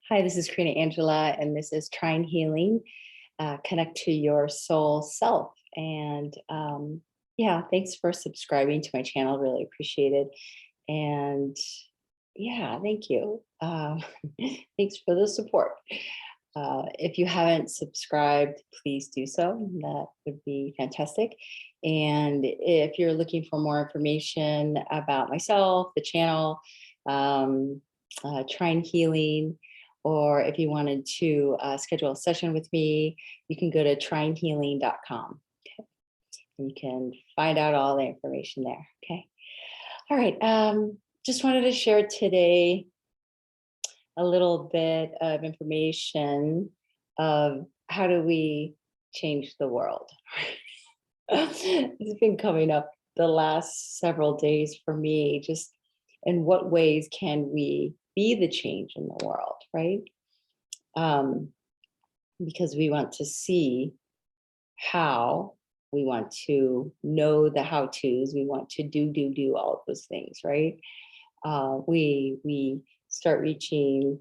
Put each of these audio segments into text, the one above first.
Hi, this is Corina Angela, and this is Trine Healing. Connect to your soul self. And yeah, thanks for subscribing to my channel. Really appreciate it. And yeah, thank you. Thanks for the support. If you haven't subscribed, please do so. That would be fantastic. And if you're looking for more information about myself, the channel, Trine Healing, or if you wanted to schedule a session with me, you can go to trinehealing.com. Okay? You can find out all the information there. Okay. All right. Just wanted to share today a little bit of information of how do we change the world. It's been coming up the last several days for me, just in what ways can we be the change in the world, right? Because we want to see how, we want to know the how-tos, we want to do all of those things, right? We start reaching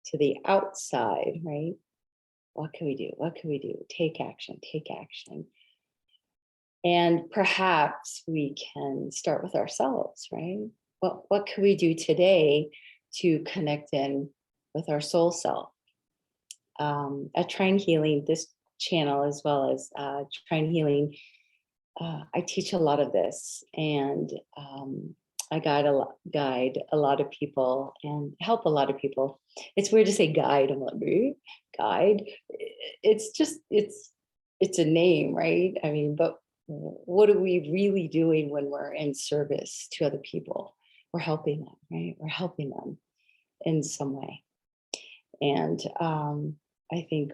to the outside, right? What can we do? What can we do? Take action, take action. And perhaps we can start with ourselves, right? What can we do today to connect in with our soul self? At Trine Healing, this channel, as well as Trine Healing, I teach a lot of this, and I guide a lot of people and help a lot of people. It's weird to say guide. I'm like, guide. It's just, it's a name, right? I mean, but what are we really doing when we're in service to other people? We're helping them, right? We're helping them in some way. And I think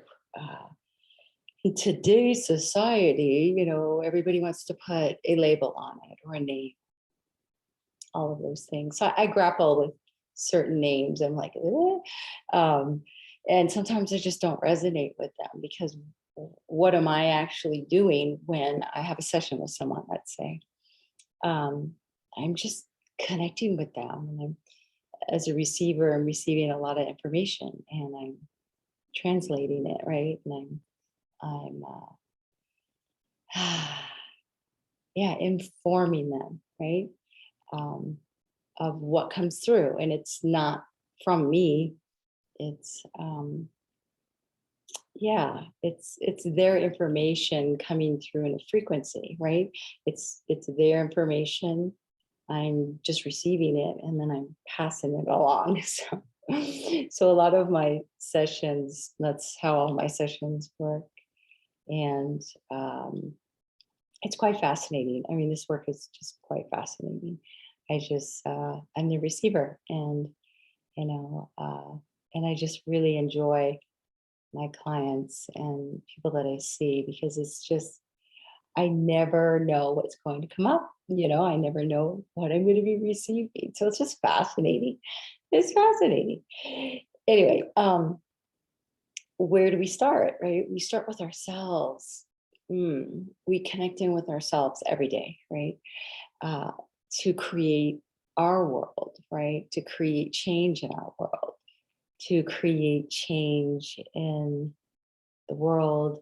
in today's society, you know, everybody wants to put a label on it or a name, all of those things. So I grapple with certain names. I'm like, and sometimes I just don't resonate with them, because what am I actually doing when I have a session with someone, let's say? I'm just connecting with them. And as a receiver, I'm receiving a lot of information and I'm translating it, right? And I'm yeah, informing them, right? Of what comes through. And it's not from me. It's yeah, it's their information coming through in a frequency, right? It's their information. I'm just receiving it and then I'm passing it along. So a lot of my sessions, that's how all my sessions work. And it's quite fascinating. I mean, this work is just quite fascinating. I'm the receiver, and, you know, and I just really enjoy my clients and people that I see, because it's just, I never know what's going to come up. You know, I never know what I'm going to be receiving. So it's just fascinating. It's fascinating. Anyway, where do we start, right? We start with ourselves. We connect in with ourselves every day, right? To create our world, right? To create change in our world, to create change in the world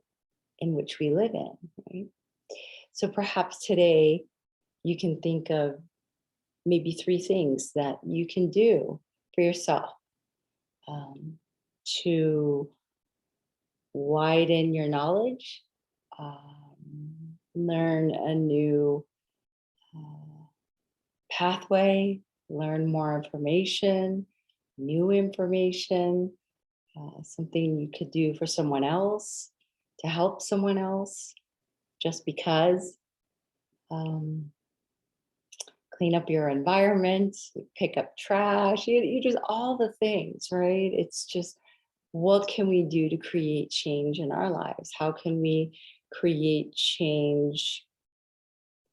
in which we live in, right? So perhaps today you can think of maybe 3 things that you can do for yourself to widen your knowledge, learn a new pathway, learn more information, new information, something you could do for someone else, to help someone else, just because. Clean up your environment, pick up trash, you just all the things, right? It's just, what can we do to create change in our lives? How can we create change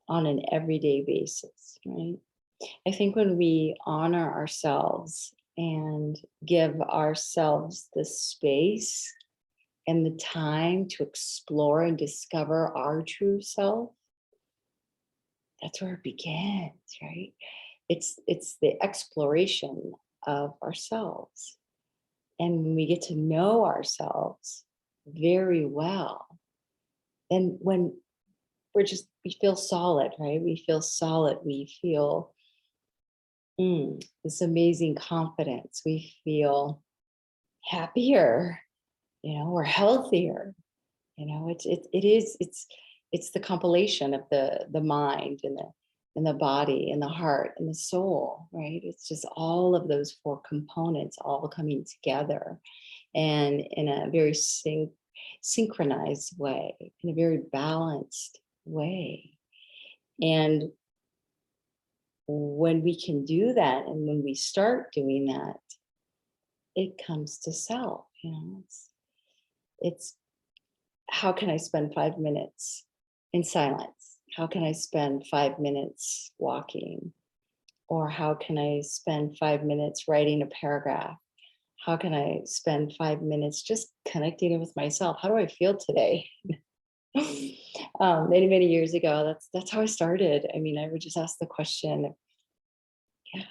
on an everyday basis, right? I think when we honor ourselves and give ourselves the space and the time to explore and discover our true self, that's where it begins, right? It's the exploration of ourselves. And when we get to know ourselves very well, and when we feel solid, right? We feel solid. We feel this amazing confidence. We feel happier, we're healthier. It's the compilation of the mind and the body and the heart and the soul, right? It's just all of those four components all coming together, and in a very synchronized way, in a very balanced way. And when we can do that, and when we start doing that, it comes to self. It's how can I spend 5 minutes in silence? How can I spend 5 minutes walking? Or how can I spend 5 minutes writing a paragraph? How can I spend 5 minutes just connecting with myself? How do I feel today? Many years ago, that's how I started. I mean, I would just ask the question,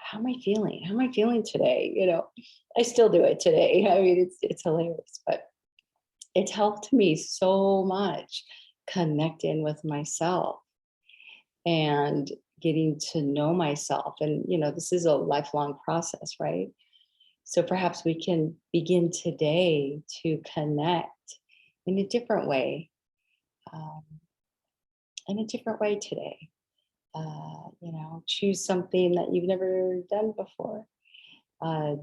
how am I feeling? How am I feeling today? I still do it today. I mean, it's hilarious, but it's helped me so much connecting with myself and getting to know myself. And, this is a lifelong process, right? So perhaps we can begin today to connect in a different way, um, today. Choose something that you've never done before.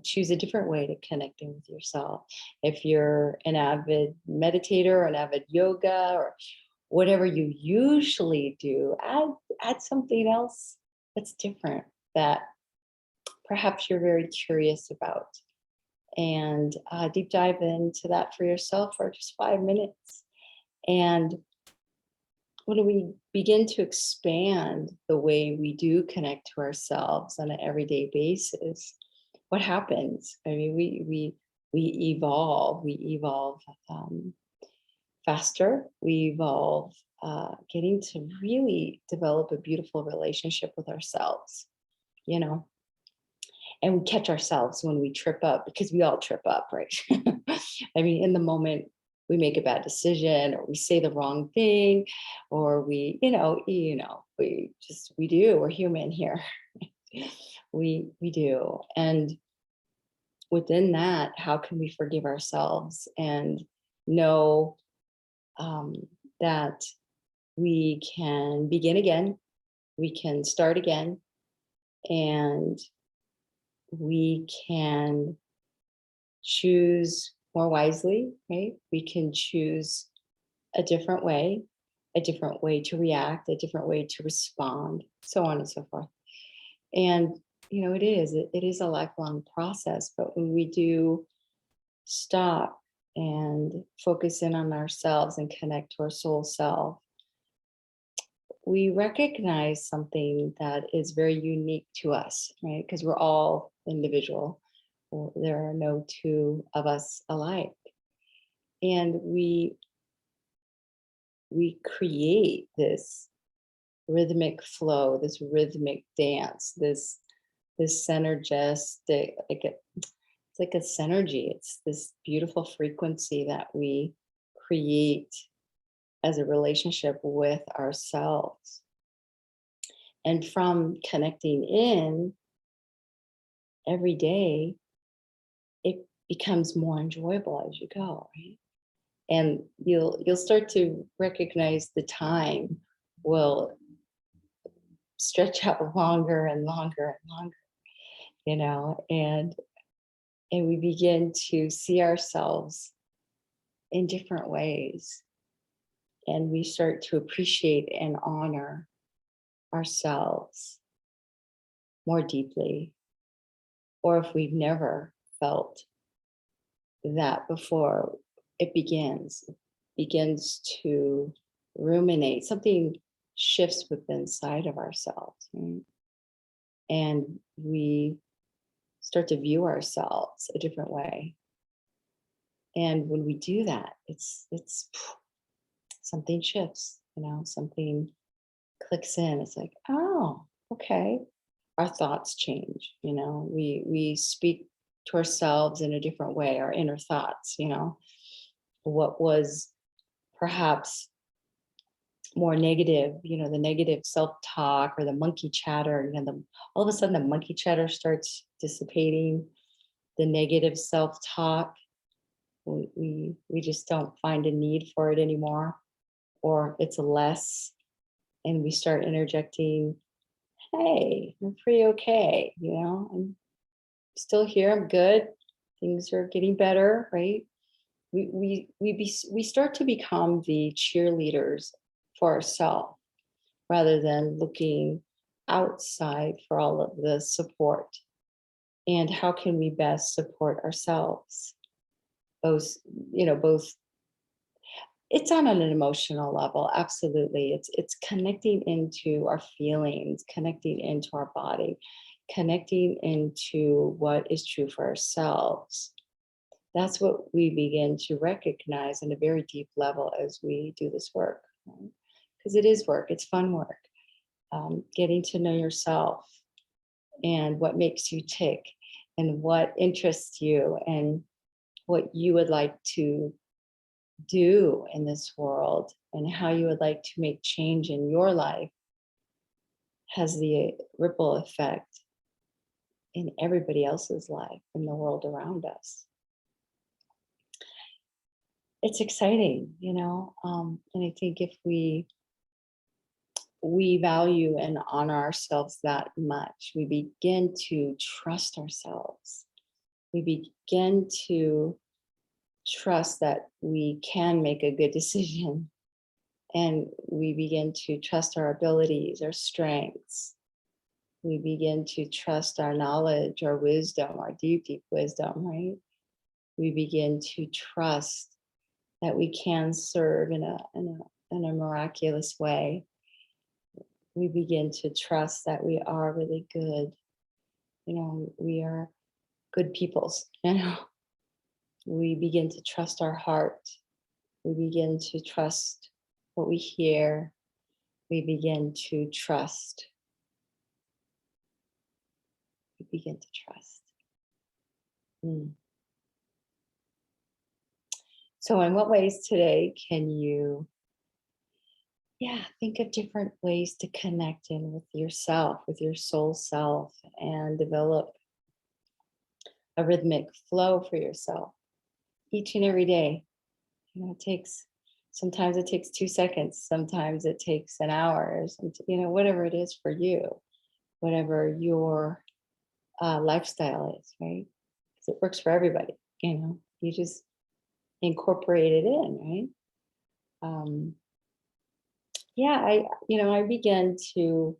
Choose a different way to connecting with yourself. If you're an avid meditator or an avid yoga or whatever you usually do, add something else that's different that perhaps you're very curious about, and deep dive into that for yourself for just 5 minutes. And when we begin to expand the way we do connect to ourselves on an everyday basis, what happens? I mean, we evolve. We evolve faster. We evolve, getting to really develop a beautiful relationship with ourselves. And we catch ourselves when we trip up, because we all trip up, right? I mean, in the moment we make a bad decision, or we say the wrong thing, or we do. We're human here. we do. And within that, how can we forgive ourselves and know that we can begin again, we can start again, and we can choose more wisely, right? We can choose a different way to react, a different way to respond, so on and so forth. And, it is a lifelong process, but when we do stop and focus in on ourselves and connect to our soul self, we recognize something that is very unique to us, right? Because we're all individual. There are no two of us alike. And we create this rhythmic flow, this rhythmic dance, this synergistic, it's like a synergy. It's this beautiful frequency that we create as a relationship with ourselves. And from connecting in every day, it becomes more enjoyable as you go, right? And you'll start to recognize the time will stretch out longer and longer and longer, and we begin to see ourselves in different ways. And we start to appreciate and honor ourselves more deeply. Or if we've never felt that before, it begins to ruminate. Something shifts within inside of ourselves, right? And we start to view ourselves a different way. And when we do that, it's something shifts, something clicks in. It's like, oh, okay. Our thoughts change, we speak to ourselves in a different way, our inner thoughts, what was perhaps more negative, the negative self-talk or the monkey chatter, all of a sudden the monkey chatter starts dissipating, the negative self-talk, we just don't find a need for it anymore, or it's less, and we start interjecting, hey, I'm pretty okay, I'm still here, I'm good, things are getting better, right? We start to become the cheerleaders for ourselves rather than looking outside for all of the support. And how can we best support ourselves? Both it's on an emotional level, absolutely. It's connecting into our feelings, connecting into our body, connecting into what is true for ourselves. That's what we begin to recognize on a very deep level as we do this work. Because it is work, it's fun work. Getting to know yourself and what makes you tick and what interests you and what you would like to do in this world and how you would like to make change in your life has the ripple effect in everybody else's life in the world around us. It's exciting, and I think if we value and honor ourselves that much, we begin to trust ourselves. We begin to trust that we can make a good decision, and we begin to trust our abilities, our strengths. We begin to trust our knowledge, our wisdom, our deep, deep wisdom, right? We begin to trust that we can serve in a miraculous way. We begin to trust that we are really good. We are good peoples, We begin to trust our heart. We begin to trust what we hear. We begin to trust. We begin to trust. So in what ways today can you think of different ways to connect in with yourself, with your soul self, and develop a rhythmic flow for yourself each and every day? Sometimes it takes 2 seconds, sometimes it takes an hour, whatever it is for you, whatever your lifestyle is, right? Because it works for everybody, you just incorporate it in, right? I began to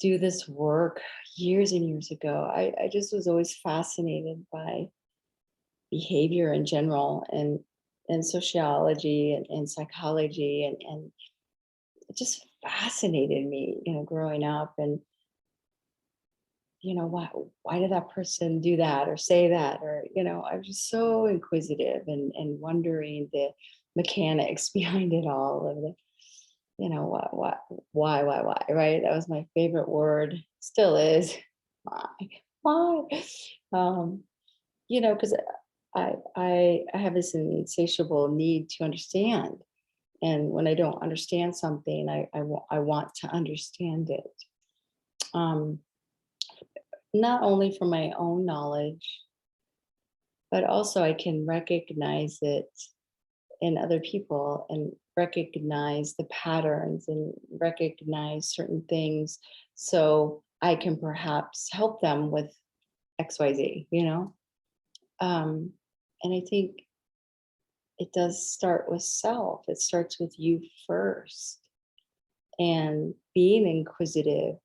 do this work years and years ago. I just was always fascinated by behavior in general and sociology and psychology and it just fascinated me, growing up, and why did that person do that or say that, or I was just so inquisitive and wondering the mechanics behind it all of the why, right? That was my favorite word, still is. Why? Because I have this insatiable need to understand, and when I don't understand something, I want to understand it. Not only for my own knowledge, but also I can recognize it in other people and recognize the patterns and recognize certain things so I can perhaps help them with XYZ, and I think it does start with self. It starts with you first, and being inquisitive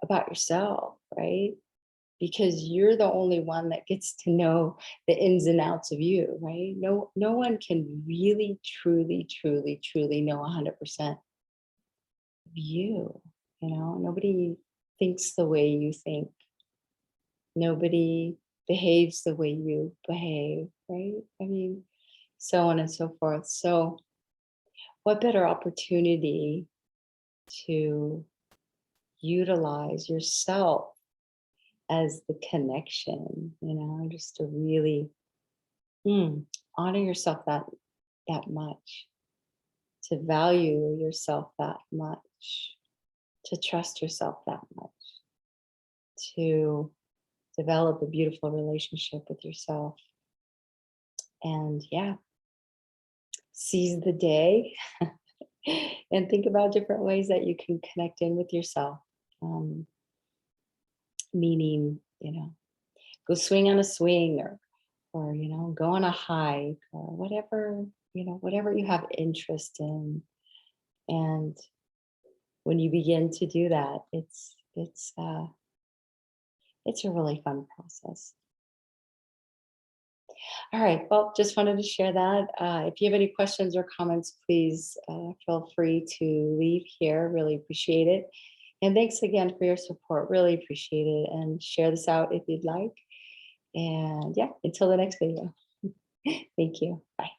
about yourself, right? Because you're the only one that gets to know the ins and outs of you, right? No one can really, truly, truly, truly know 100% of you. Nobody thinks the way you think. Nobody behaves the way you behave, right? So on and so forth. So what better opportunity to utilize yourself as the connection, just to really honor yourself that much, to value yourself that much, to trust yourself that much, to develop a beautiful relationship with yourself. And yeah, seize the day and think about different ways that you can connect in with yourself. Meaning, go swing on a swing, or go on a hike, or whatever, whatever you have interest in. And when you begin to do that, it's a really fun process. All right. Well, just wanted to share that. If you have any questions or comments, please feel free to leave here. Really appreciate it. And thanks again for your support. Really appreciate it. And share this out if you'd like. And yeah, until the next video. Thank you. Bye.